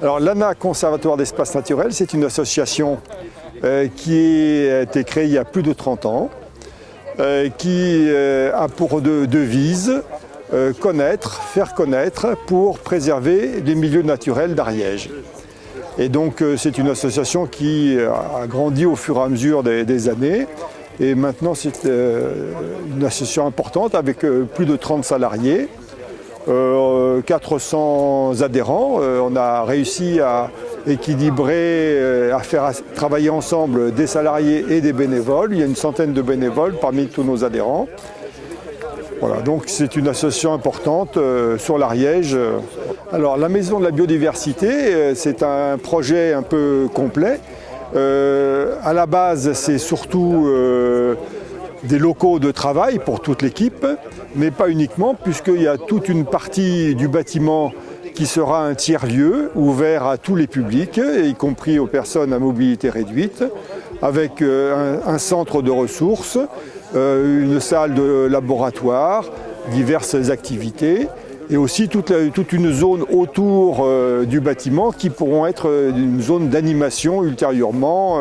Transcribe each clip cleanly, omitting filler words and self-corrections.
Alors l'ANA Conservatoire d'Espaces Naturels, c'est une association qui a été créée il y a plus de 30 ans, qui a pour devise faire connaître pour préserver les milieux naturels d'Ariège. Et donc c'est une association qui a grandi au fur et à mesure des années. Et maintenant c'est une association importante avec plus de 30 salariés, 400 adhérents. On a réussi à équilibrer, à faire travailler ensemble des salariés et des bénévoles. Il y a une centaine de bénévoles parmi tous nos adhérents. Voilà, donc c'est une association importante sur l'Ariège. Alors la Maison de la Biodiversité, c'est un projet un peu complet. À la base, c'est surtout des locaux de travail pour toute l'équipe, mais pas uniquement, puisqu'il y a toute une partie du bâtiment qui sera un tiers-lieu ouvert à tous les publics, y compris aux personnes à mobilité réduite, avec un centre de ressources, une salle de laboratoire, diverses activités, et aussi toute une zone autour du bâtiment qui pourront être une zone d'animation ultérieurement,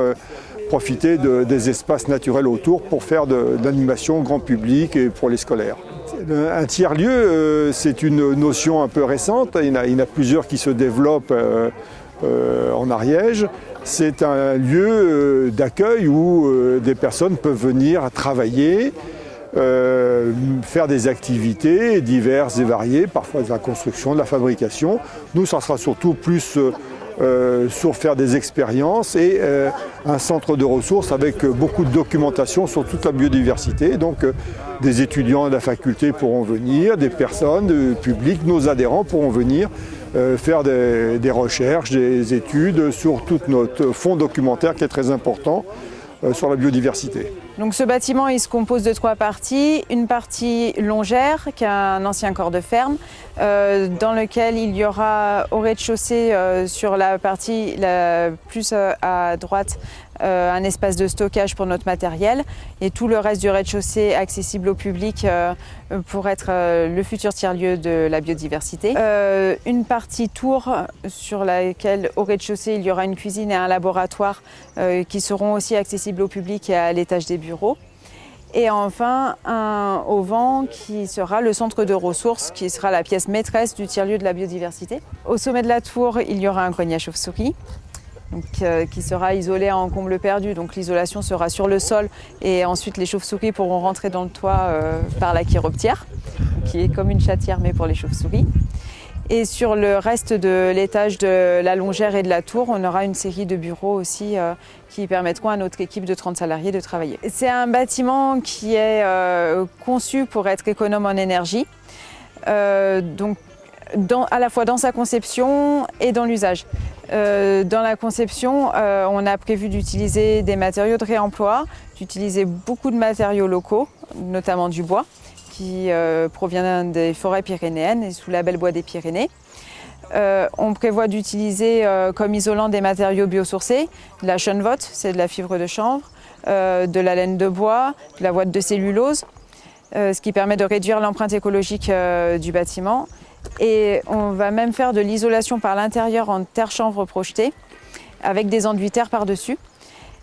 profiter des espaces naturels autour pour faire de l'animation grand public et pour les scolaires. Un tiers-lieu, c'est une notion un peu récente, il y en a plusieurs qui se développent en Ariège. C'est un lieu d'accueil où des personnes peuvent venir travailler, faire des activités diverses et variées, parfois de la construction, de la fabrication. Nous, ça sera surtout plus sur faire des expériences et un centre de ressources avec beaucoup de documentation sur toute la biodiversité. Donc des étudiants de la faculté pourront venir, des personnes, du public, nos adhérents pourront venir faire des recherches, des études sur tout notre fonds documentaire qui est très important sur la biodiversité. Donc ce bâtiment il se compose de 3 parties. Une partie longère qui est un ancien corps de ferme dans lequel il y aura au rez-de-chaussée sur la partie la plus à droite un espace de stockage pour notre matériel et tout le reste du rez-de-chaussée accessible au public pour être le futur tiers-lieu de la biodiversité. Une partie tour sur laquelle au rez-de-chaussée il y aura une cuisine et un laboratoire qui seront aussi accessibles au public et à l'étage des bureaux. Et enfin, un auvent qui sera le centre de ressources, qui sera la pièce maîtresse du tiers-lieu de la biodiversité. Au sommet de la tour, il y aura un grenier à chauves-souris qui sera isolé en comble perdu. Donc l'isolation sera sur le sol et ensuite les chauves-souris pourront rentrer dans le toit par la chiroptière, qui est comme une chatière mais pour les chauves-souris. Et sur le reste de l'étage de la longère et de la tour, on aura une série de bureaux aussi qui permettront à notre équipe de 30 salariés de travailler. C'est un bâtiment qui est conçu pour être économe en énergie, donc à la fois dans sa conception et dans l'usage. Dans la conception, on a prévu d'utiliser des matériaux de réemploi, d'utiliser beaucoup de matériaux locaux, notamment du bois, qui provient des forêts pyrénéennes et sous label Bois des Pyrénées. On prévoit d'utiliser comme isolant des matériaux biosourcés, de la chènevotte, c'est de la fibre de chanvre, de la laine de bois, de la ouate de cellulose, ce qui permet de réduire l'empreinte écologique du bâtiment. Et on va même faire de l'isolation par l'intérieur en terre-chanvre projetée, avec des enduits terre par-dessus,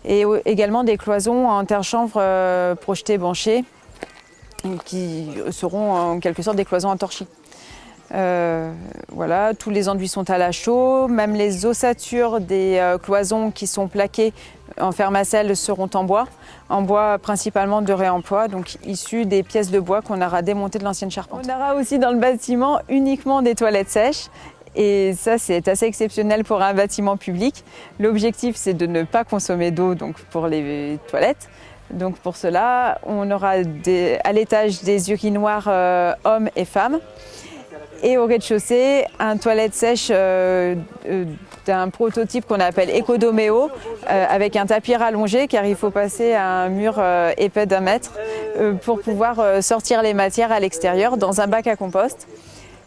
et également des cloisons en terre-chanvre projetées banchées, qui seront en quelque sorte des cloisons en torchis. Voilà, tous les enduits sont à la chaux, même les ossatures des cloisons qui sont plaquées en fermacelle seront en bois principalement de réemploi, donc issus des pièces de bois qu'on aura démontées de l'ancienne charpente. On aura aussi dans le bâtiment uniquement des toilettes sèches. Et ça, c'est assez exceptionnel pour un bâtiment public. L'objectif, c'est de ne pas consommer d'eau donc pour les toilettes. Donc pour cela, on aura à l'étage des urinoirs hommes et femmes. Et au rez-de-chaussée, un toilette sèche d'un prototype qu'on appelle Ecodoméo, avec un tapis rallongé, car il faut passer à un mur épais d'1 mètre pour pouvoir sortir les matières à l'extérieur dans un bac à compost.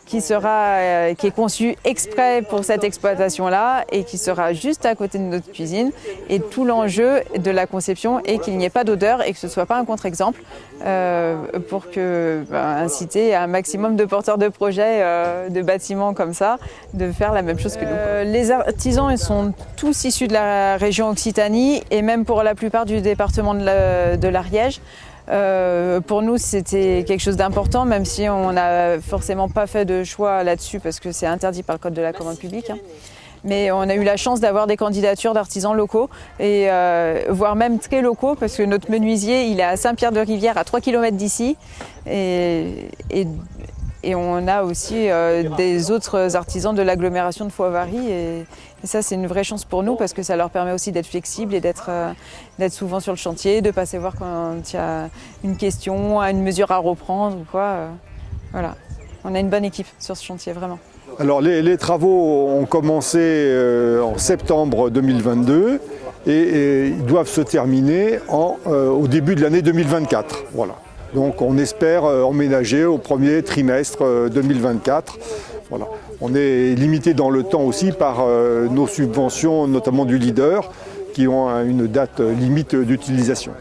qui est conçu exprès pour cette exploitation-là et qui sera juste à côté de notre cuisine. Et tout l'enjeu de la conception est qu'il n'y ait pas d'odeur et que ce ne soit pas un contre-exemple pour inciter un maximum de porteurs de projets de bâtiments comme ça de faire la même chose que nous. Les artisans, ils sont tous issus de la région Occitanie et même pour la plupart du département de l'Ariège. Pour nous, c'était quelque chose d'important, même si on n'a forcément pas fait de choix là-dessus parce que c'est interdit par le Code de la commande publique. Mais on a eu la chance d'avoir des candidatures d'artisans locaux, et voire même très locaux, parce que notre menuisier, il est à Saint-Pierre-de-Rivière, à 3 km d'ici. Et on a aussi des autres artisans de l'agglomération de Foix-Vary. Et ça, c'est une vraie chance pour nous parce que ça leur permet aussi d'être flexibles et d'être souvent sur le chantier, de ne pas savoir quand il y a une question, une mesure à reprendre ou quoi. Voilà. On a une bonne équipe sur ce chantier, vraiment. Alors les travaux ont commencé en septembre 2022 et ils doivent se terminer au début de l'année 2024. Voilà. Donc on espère emménager au premier trimestre 2024. Voilà. On est limité dans le temps aussi par nos subventions, notamment du Leader, qui ont une date limite d'utilisation.